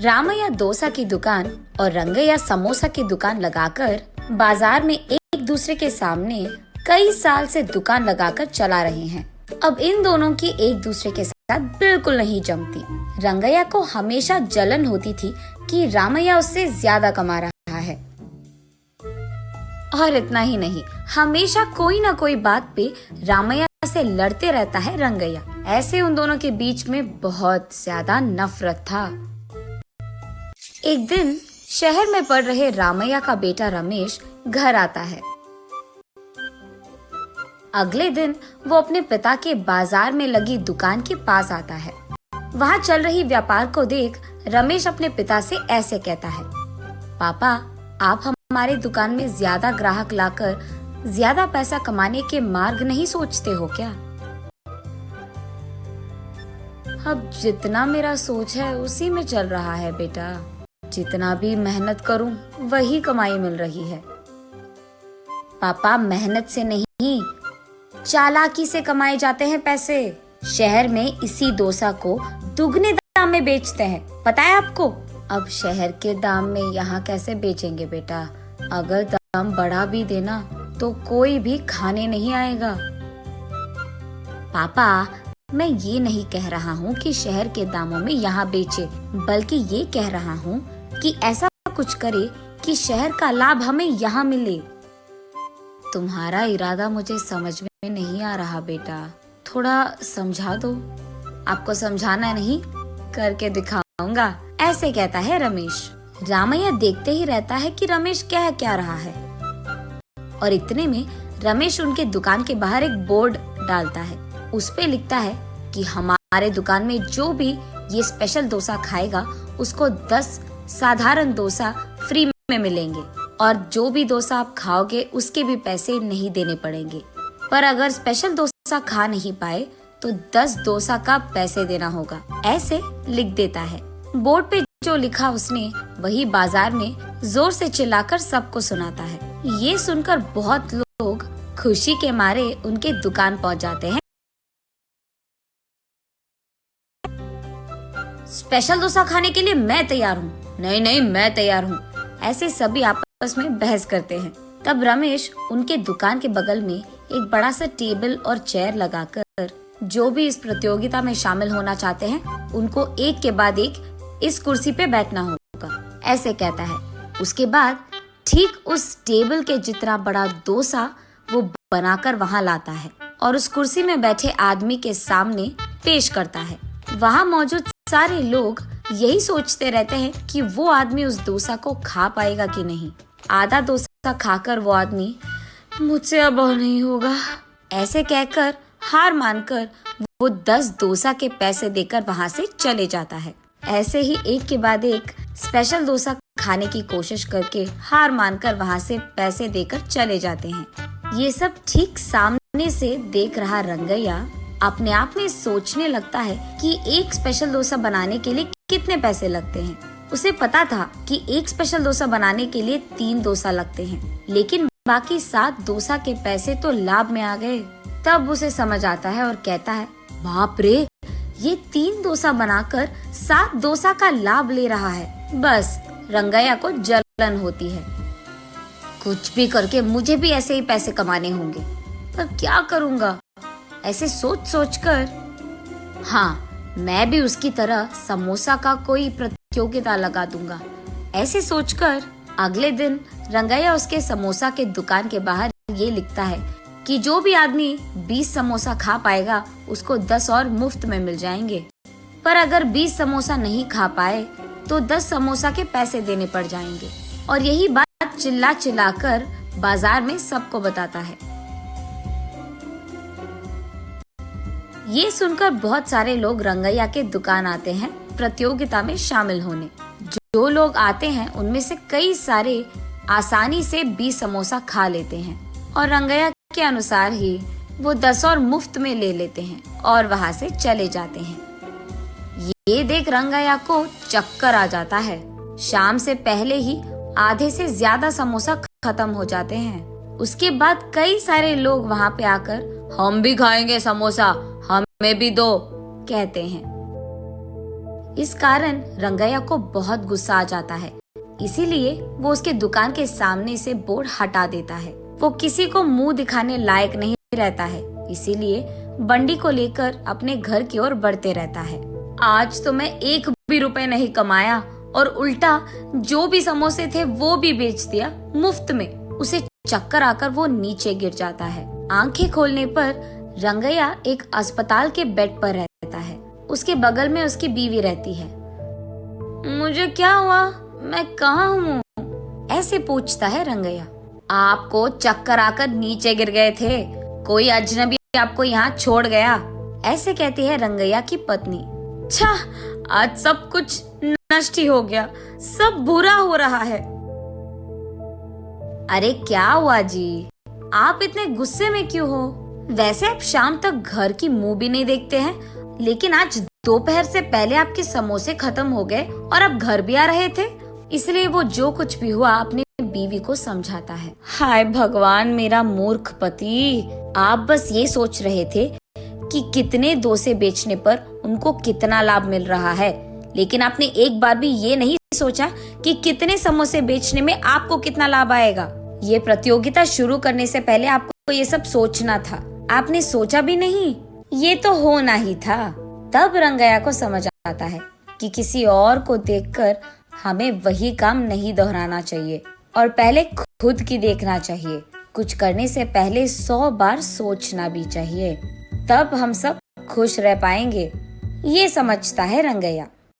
रामैया डोसा की दुकान और रंगैया समोसा की दुकान लगाकर बाजार में एक दूसरे के सामने कई साल से दुकान लगाकर चला रहे हैं। अब इन दोनों की एक दूसरे के साथ बिल्कुल नहीं जमती। रंगैया को हमेशा जलन होती थी कि रामैया उससे ज्यादा कमा रहा है। और इतना ही नहीं, हमेशा कोई ना कोई बात पे रामैया से लड़ते रहता है रंगैया। ऐसे उन दोनों के बीच में बहुत ज्यादा नफरत था। एक दिन शहर में पढ़ रहे रामैया का बेटा रमेश घर आता है। अगले दिन वो अपने पिता के बाजार में लगी दुकान के पास आता है। वहाँ चल रही व्यापार को देख रमेश अपने पिता से ऐसे कहता है, पापा, आप हमारे दुकान में ज्यादा ग्राहक लाकर ज्यादा पैसा कमाने के मार्ग नहीं सोचते हो क्या? अब जितना मेरा सोच है उसी में चल रहा है बेटा। जितना भी मेहनत करूं वही कमाई मिल रही है। पापा, मेहनत से नहीं, चालाकी से कमाए जाते हैं पैसे। शहर में इसी डोसा को दुगने दाम में बेचते हैं, पता है आपको? अब शहर के दाम में यहाँ कैसे बेचेंगे बेटा? अगर दाम बढ़ा भी देना तो कोई भी खाने नहीं आएगा। पापा, मैं ये नहीं कह रहा हूँ कि शहर के दामों में यहाँ बेचे, बल्कि ये कह रहा हूँ कि ऐसा कुछ करे कि शहर का लाभ हमें यहाँ मिले। तुम्हारा इरादा मुझे समझ में नहीं आ रहा बेटा, थोड़ा समझा दो। आपको समझाना नहीं, करके दिखाऊंगा, ऐसे कहता है रमेश। रामैया देखते ही रहता है कि रमेश कह क्या रहा है। और इतने में रमेश उनके दुकान के बाहर एक बोर्ड डालता है। उस पे लिखता है कि हमारे दुकान में जो भी ये स्पेशल डोसा खाएगा उसको 10 साधारण डोसा फ्री में मिलेंगे, और जो भी डोसा आप खाओगे उसके भी पैसे नहीं देने पड़ेंगे। पर अगर स्पेशल डोसा खा नहीं पाए तो 10 डोसा का पैसे देना होगा, ऐसे लिख देता है। बोर्ड पे जो लिखा उसने वही बाजार में जोर से चिल्लाकर सबको सुनाता है। ये सुनकर बहुत लोग खुशी के मारे उनके दुकान पहुंच जाते हैं। स्पेशल डोसा खाने के लिए मैं तैयार हूँ। नहीं नहीं, मैं तैयार हूँ। ऐसे सभी आपस में बहस करते हैं। तब रमेश उनके दुकान के बगल में एक बड़ा सा टेबल और चेयर लगाकर जो भी इस प्रतियोगिता में शामिल होना चाहते हैं उनको एक के बाद एक इस कुर्सी पे बैठना होगा, ऐसे कहता है। उसके बाद ठीक उस टेबल के जितना बड़ा डोसा वो बनाकर वहाँ लाता है और उस कुर्सी में बैठे आदमी के सामने पेश करता है। वहाँ मौजूद सारे लोग यही सोचते रहते हैं कि वो आदमी उस डोसा को खा पाएगा कि नहीं। आधा डोसा खाकर वो आदमी, मुझसे अब नहीं होगा, ऐसे कहकर हार मानकर वो 10 डोसा के पैसे देकर वहाँ से चले जाता है। ऐसे ही एक के बाद एक स्पेशल डोसा खाने की कोशिश करके हार मानकर वहाँ से पैसे देकर चले जाते हैं। ये सब ठीक सामने से देख रहा रंगैया अपने आप में सोचने लगता है कि एक स्पेशल डोसा बनाने के लिए कितने पैसे लगते हैं। उसे पता था कि एक स्पेशल डोसा बनाने के लिए 3 डोसा लगते हैं, लेकिन बाकी 7 डोसा के पैसे तो लाभ में आ गए। तब उसे समझ आता है और कहता है, बाप रे, ये 3 डोसा बनाकर 7 डोसा का लाभ ले रहा है। बस रंगैया को जलन होती है। कुछ भी करके मुझे भी ऐसे ही पैसे कमाने होंगे, पर क्या करूँगा? ऐसे सोच सोच कर, हाँ, मैं भी उसकी तरह समोसा का कोई प्रतियोगिता लगा दूंगा। ऐसे सोचकर अगले दिन रंगैया उसके समोसा के दुकान के बाहर ये लिखता है कि जो भी आदमी 20 समोसा खा पाएगा उसको 10 और मुफ्त में मिल जाएंगे। पर अगर 20 समोसा नहीं खा पाए तो 10 समोसा के पैसे देने पड़ जाएंगे। और यही बात चिल्ला चिल्लाकर बाजार में सबको बताता है। ये सुनकर बहुत सारे लोग रंगैया के दुकान आते हैं प्रतियोगिता में शामिल होने। जो लोग आते हैं उनमें से कई सारे आसानी से 20 समोसा खा लेते हैं और रंगैया के अनुसार ही वो 10 और मुफ्त में ले लेते हैं और वहाँ से चले जाते हैं। ये देख रंगैया को चक्कर आ जाता है। शाम से पहले ही आधे से ज्यादा समोसा खत्म हो जाते हैं। उसके बाद कई सारे लोग वहाँ पे आकर, हम भी खाएंगे समोसा, हमें भी दो, कहते हैं। इस कारण रंगैया को बहुत गुस्सा आ जाता है। इसीलिए वो उसके दुकान के सामने से बोर्ड हटा देता है। वो किसी को मुंह दिखाने लायक नहीं रहता है, इसीलिए बंडी को लेकर अपने घर की ओर बढ़ते रहता है। आज तो मैं 1 भी रुपए नहीं कमाया और उल्टा जो भी समोसे थे वो भी बेच दिया मुफ्त में। उसे चक्कर आकर वो नीचे गिर जाता है। आंखें खोलने पर रंगैया एक अस्पताल के बेड पर रहता है। उसके बगल में उसकी बीवी रहती है। मुझे क्या हुआ? मैं कहाँ हूँ? ऐसे पूछता है रंगैया। आपको चक्कर आकर नीचे गिर गए थे, कोई अजनबी आपको यहाँ छोड़ गया, ऐसे कहती है रंगैया की पत्नी। छा, आज सब कुछ नष्ट ही हो गया, सब बुरा हो रहा है। अरे क्या हुआ जी, आप इतने गुस्से में क्यों हो? वैसे आप शाम तक घर की मुंह भी नहीं देखते हैं, लेकिन आज दोपहर से पहले आपके समोसे खत्म हो गए और आप घर भी आ रहे थे। इसलिए वो जो कुछ भी हुआ अपनी बीवी को समझाता है। हाय भगवान, मेरा मूर्ख पति, आप बस ये सोच रहे थे कि कितने डोसे बेचने पर उनको कितना लाभ मिल रहा है, लेकिन आपने एक बार भी ये नहीं सोचा कि कितने समोसे बेचने में आपको कितना लाभ आएगा। ये प्रतियोगिता शुरू करने से पहले आपको ये सब सोचना था, आपने सोचा भी नहीं, ये तो होना ही था। तब रंगैया को समझ आता है कि किसी और को देखकर हमें वही काम नहीं दोहराना चाहिए और पहले खुद की देखना चाहिए। कुछ करने से पहले 100 बार सोचना भी चाहिए, तब हम सब खुश रह पाएंगे। ये समझता है रंगैया।